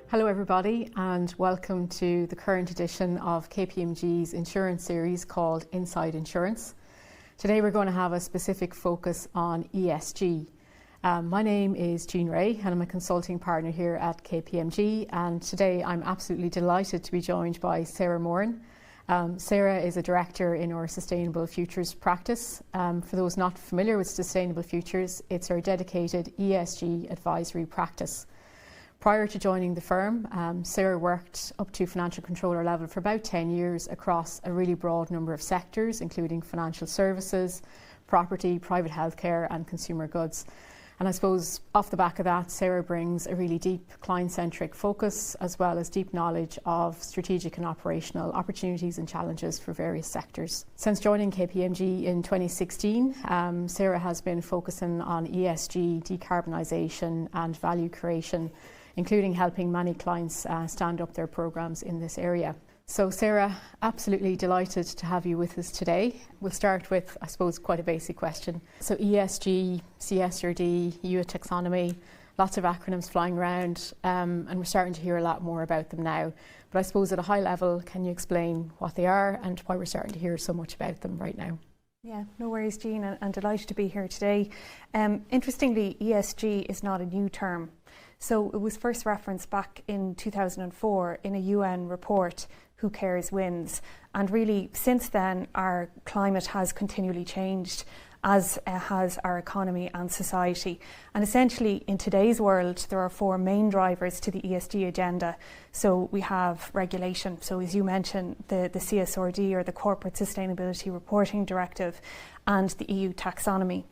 Hello everybody, and welcome to the current edition of KPMG's insurance series called Inside Insurance. Today we're going to have a specific focus on ESG. My name is Jean Rea and I'm a consulting partner here at KPMG, and today I'm absolutely delighted to be joined by Sarah Moran. Sarah is a director in our Sustainable Futures practice. For those not familiar with Sustainable Futures, it's our dedicated ESG advisory practice. Prior to joining the firm, Sarah worked up to financial controller level for about 10 years across a really broad number of sectors, including financial services, property, private healthcare and consumer goods. And I suppose off the back of that, Sarah brings a really deep client-centric focus as well as deep knowledge of strategic and operational opportunities and challenges for various sectors. Since joining KPMG in 2016, Sarah has been focusing on ESG, decarbonisation and value creation, including helping many clients stand up their programmes in this area. So Sarah, absolutely delighted to have you with us today. We'll start with, I suppose, quite a basic question. So ESG, CSRD, EU taxonomy, lots of acronyms flying around, and we're starting to hear a lot more about them now. But I suppose at a high level, can you explain what they are and why we're starting to hear so much about them right now? Yeah, no worries, Jean, and delighted to be here today. Interestingly, ESG is not a new term. So it was first referenced back in 2004 in a UN report, Who Cares Wins. And really, since then, our climate has continually changed, as has our economy and society. And essentially, in today's world, there are four main drivers to the ESG agenda. So we have regulation. So as you mentioned, the CSRD, or the Corporate Sustainability Reporting Directive, and the EU taxonomy.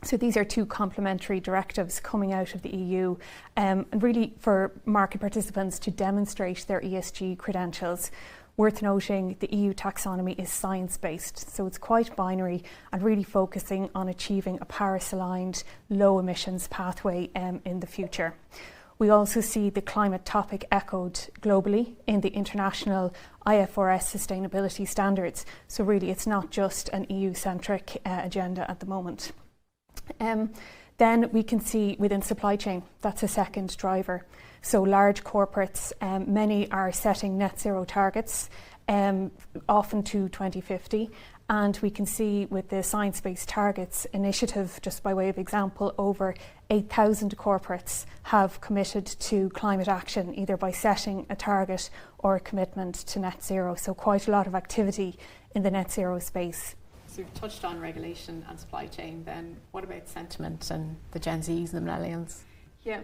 So these are two complementary directives coming out of the EU, and really for market participants to demonstrate their ESG credentials. Worth noting, the EU taxonomy is science-based, so it's quite binary and really focusing on achieving a Paris-aligned low emissions pathway in the future. We also see the climate topic echoed globally in the international IFRS sustainability standards. So really it's not just an EU-centric agenda at the moment. Then we can see within supply chain, that's a second driver. So large corporates, many are setting net zero targets, often to 2050. And we can see with the Science Based Targets initiative, just by way of example, over 8,000 corporates have committed to climate action, either by setting a target or a commitment to net zero. So quite a lot of activity in the net zero space. So we've touched on regulation and supply chain, then what about sentiment and the Gen Zs and the millennials? Yeah,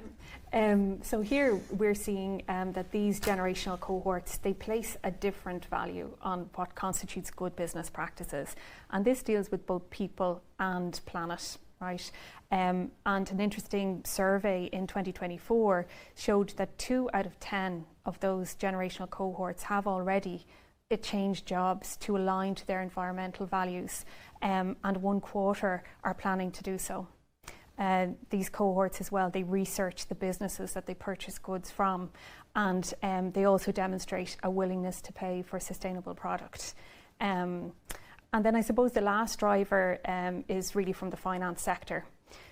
so here we're seeing that these generational cohorts, they place a different value on what constitutes good business practices. And this deals with both people and planet, right? And an interesting survey in 2024 showed that 2 out of 10 of those generational cohorts have already changed jobs to align to their environmental values, and 1/4 are planning to do so. These cohorts as well, they research the businesses that they purchase goods from, and they also demonstrate a willingness to pay for sustainable products. And then I suppose the last driver is really from the finance sector.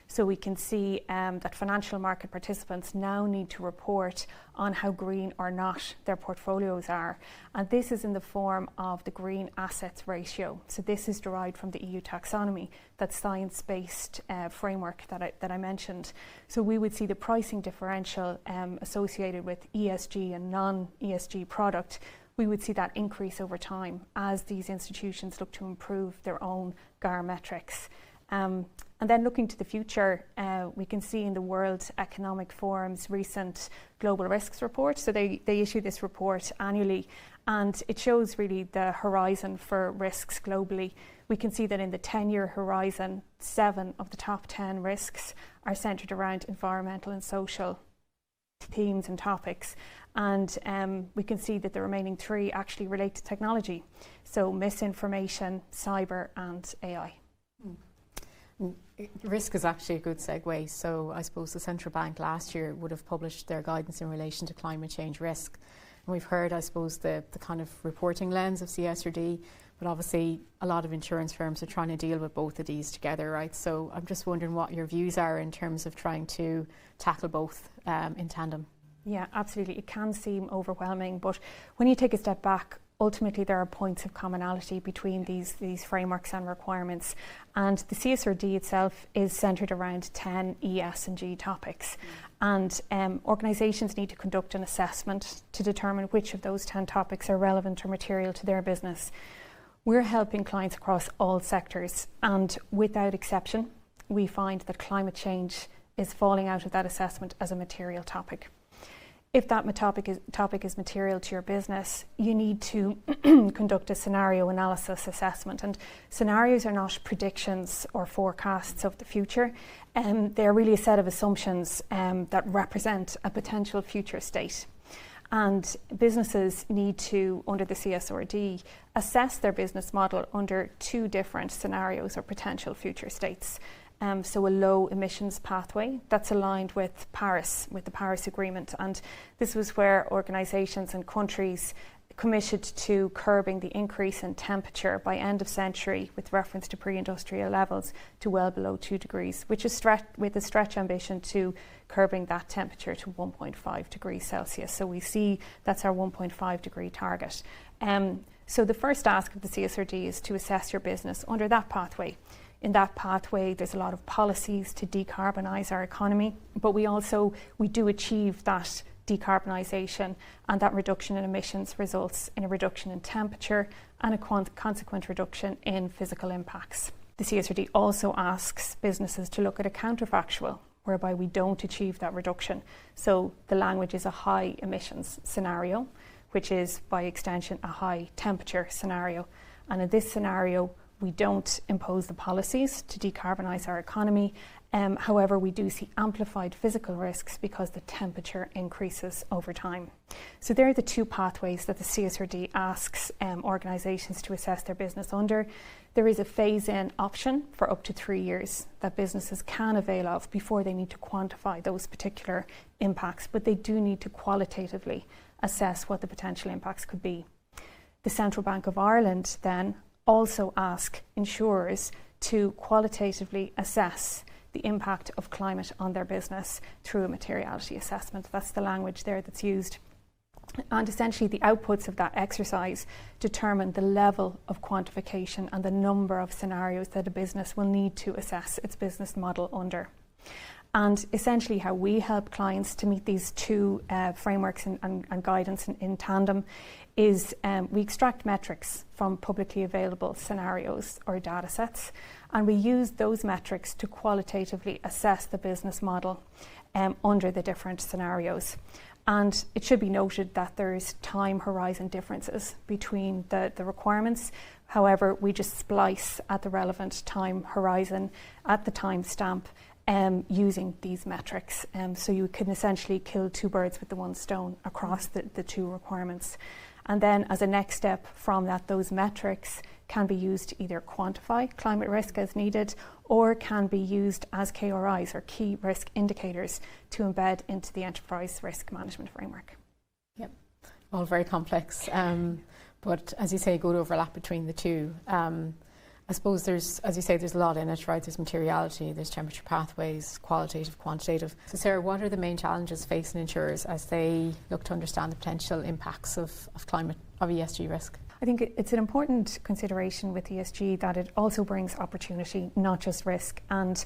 So we can see that financial market participants now need to report on how green or not their portfolios are. And this is in the form of the green assets ratio. So this is derived from the EU taxonomy, that science-based framework that I mentioned. So we would see the pricing differential associated with ESG and non-ESG product. We would see that increase over time as these institutions look to improve their own GAR metrics. And then looking to the future, we can see in the World Economic Forum's recent Global Risks Report. So they issue this report annually, and it shows really the horizon for risks globally. We can see that in the 10-year horizon, 7 of the top 10 risks are centred around environmental and social themes and topics. And we can see that the remaining 3 actually relate to technology. So misinformation, cyber and AI. Risk is actually a good segue. So I suppose the central bank last year would have published their guidance in relation to climate change risk. And we've heard, I suppose, the kind of reporting lens of CSRD, but obviously a lot of insurance firms are trying to deal with both of these together, right? So I'm just wondering what your views are in terms of trying to tackle both in tandem. Yeah, absolutely. It can seem overwhelming, but when you take a step back, ultimately there are points of commonality between these frameworks and requirements, and the CSRD itself is centred around 10 ESG topics, and organisations need to conduct an assessment to determine which of those 10 topics are relevant or material to their business. We're helping clients across all sectors, and without exception we find that climate change is falling out of that assessment as a material topic. If that topic is material to your business, you need to conduct a scenario analysis assessment. And scenarios are not predictions or forecasts of the future. They're really a set of assumptions that represent a potential future state. And businesses need to, under the CSRD, assess their business model under two different scenarios or potential future states. So a low emissions pathway that's aligned with the Paris Agreement, and this was where organisations and countries committed to curbing the increase in temperature by end of century with reference to pre-industrial levels to well below 2 degrees, which is with a stretch ambition to curbing that temperature to 1.5 degrees Celsius. So we see that's our 1.5 degree target. So the first ask of the CSRD is to assess your business under that pathway. In that pathway, there's a lot of policies to decarbonise our economy, but we do achieve that decarbonisation, and that reduction in emissions results in a reduction in temperature and a consequent reduction in physical impacts. The CSRD also asks businesses to look at a counterfactual whereby we don't achieve that reduction. So the language is a high emissions scenario, which is by extension a high temperature scenario. And in this scenario, we don't impose the policies to decarbonise our economy. However, we do see amplified physical risks because the temperature increases over time. So there are the two pathways that the CSRD asks organisations to assess their business under. There is a phase-in option for up to 3 years that businesses can avail of before they need to quantify those particular impacts, but they do need to qualitatively assess what the potential impacts could be. The Central Bank of Ireland then also ask insurers to qualitatively assess the impact of climate on their business through a materiality assessment. That's the language there that's used. And essentially the outputs of that exercise determine the level of quantification and the number of scenarios that a business will need to assess its business model under. And essentially how we help clients to meet these two frameworks and guidance in tandem is we extract metrics from publicly available scenarios or data sets, and we use those metrics to qualitatively assess the business model under the different scenarios. And it should be noted that there's time horizon differences between the requirements. However, we just splice at the relevant time horizon at the time stamp using these metrics. So you can essentially kill two birds with the one stone across the two requirements. And then as a next step from that, those metrics can be used to either quantify climate risk as needed or can be used as KRIs or key risk indicators to embed into the enterprise risk management framework. Yep, all very complex. But as you say, good overlap between the two. I suppose there's, as you say, there's a lot in it, right? There's materiality, there's temperature pathways, qualitative, quantitative. So Sarah, what are the main challenges facing insurers as they look to understand the potential impacts of climate, of ESG risk? I think it's an important consideration with ESG that it also brings opportunity, not just risk. And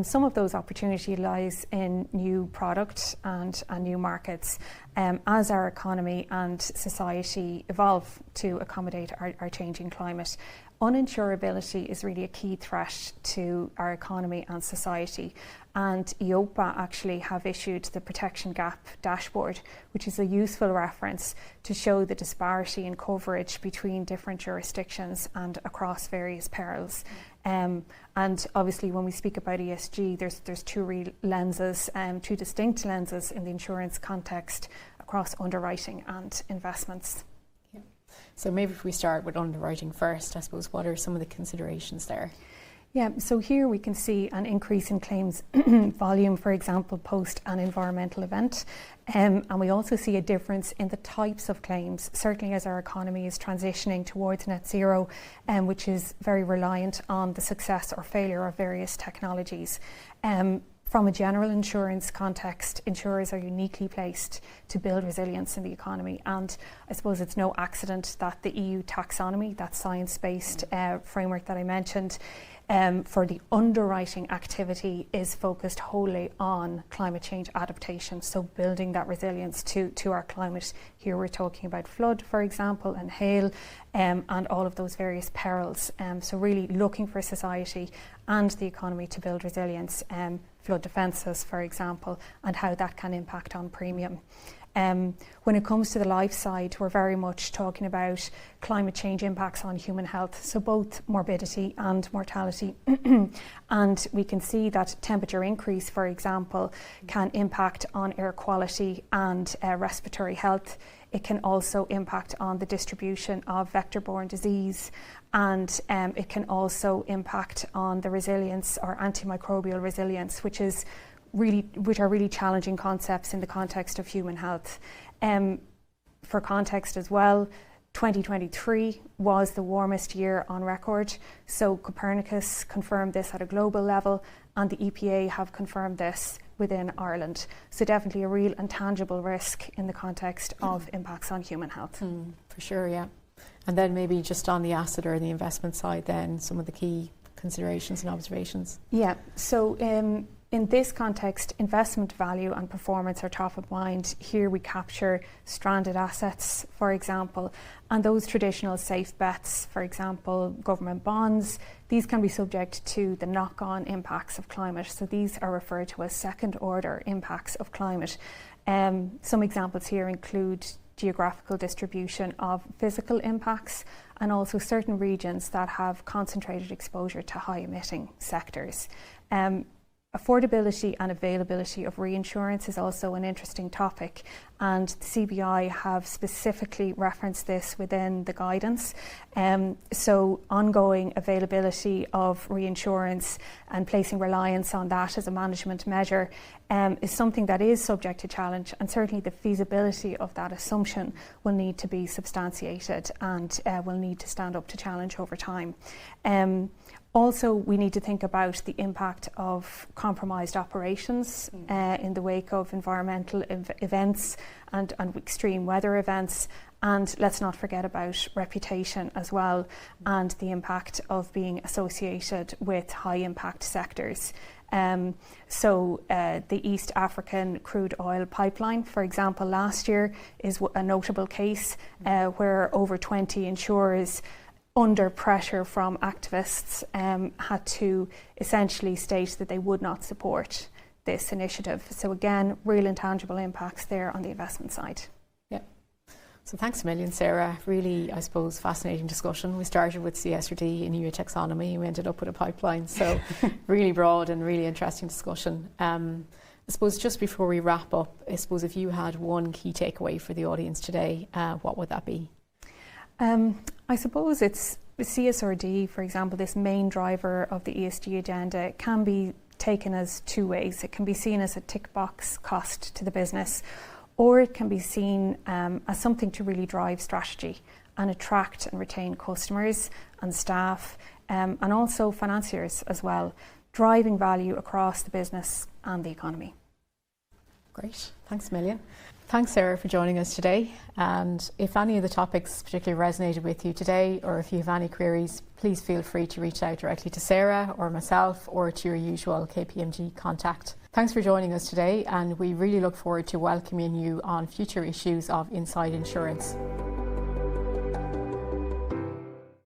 some of those opportunity lies in new products and new markets as our economy and society evolve to accommodate our changing climate. Uninsurability is really a key threat to our economy and society, and EIOPA actually have issued the Protection Gap Dashboard, which is a useful reference to show the disparity in coverage between different jurisdictions and across various perils. And obviously when we speak about ESG, there's two lenses, two distinct lenses in the insurance context across underwriting and investments. So maybe if we start with underwriting first, I suppose, what are some of the considerations there? Yeah, so here we can see an increase in claims volume, for example, post an environmental event. And we also see a difference in the types of claims, certainly as our economy is transitioning towards net zero, which is very reliant on the success or failure of various technologies. From a general insurance context, insurers are uniquely placed to build resilience in the economy. And I suppose it's no accident that the EU taxonomy, that science-based framework that I mentioned, for the underwriting activity is focused wholly on climate change adaptation, so building that resilience to our climate. Here we're talking about flood, for example, and hail, and all of those various perils. So really looking for society and the economy to build resilience, flood defences, for example, and how that can impact on premium. When it comes to the life side, we're very much talking about climate change impacts on human health, so both morbidity and mortality. And we can see that temperature increase, for example, can impact on air quality and respiratory health. It can also impact on the distribution of vector-borne disease, and it can also impact on the resilience or antimicrobial resilience, which are really challenging concepts in the context of human health. For context as well, 2023 was the warmest year on record. So Copernicus confirmed this at a global level, and the EPA have confirmed this within Ireland. So definitely a real and tangible risk in the context of impacts on human health. For sure, yeah. And then maybe just on the asset or the investment side, then some of the key considerations and observations. Yeah, so in this context, investment value and performance are top of mind. Here we capture stranded assets, for example, and those traditional safe bets, for example, government bonds, these can be subject to the knock-on impacts of climate. So these are referred to as second-order impacts of climate. Some examples here include geographical distribution of physical impacts and also certain regions that have concentrated exposure to high-emitting sectors. Affordability and availability of reinsurance is also an interesting topic, and the CBI have specifically referenced this within the guidance. So ongoing availability of reinsurance and placing reliance on that as a management measure is something that is subject to challenge, and certainly the feasibility of that assumption will need to be substantiated and will need to stand up to challenge over time. Also, we need to think about the impact of compromised operations in the wake of environmental events and extreme weather events. And let's not forget about reputation as well, and the impact of being associated with high impact sectors. So the East African crude oil pipeline, for example, last year is a notable case where over 20 insurers under pressure from activists had to essentially state that they would not support this initiative. So again, real and tangible impacts there on the investment side. Yeah. So thanks a million, Sarah. Really, I suppose, fascinating discussion. We started with CSRD and EU taxonomy and we ended up with a pipeline. So really broad and really interesting discussion. I suppose just before we wrap up, I suppose if you had one key takeaway for the audience today, what would that be? I suppose it's CSRD, for example, this main driver of the ESG agenda can be taken as two ways. It can be seen as a tick box cost to the business, or it can be seen as something to really drive strategy and attract and retain customers and staff, and also financiers as well, driving value across the business and the economy. Great, thanks a million. Thanks, Sarah, for joining us today. And if any of the topics particularly resonated with you today, or if you have any queries, please feel free to reach out directly to Sarah or myself or to your usual KPMG contact. Thanks for joining us today, and we really look forward to welcoming you on future issues of Inside Insurance.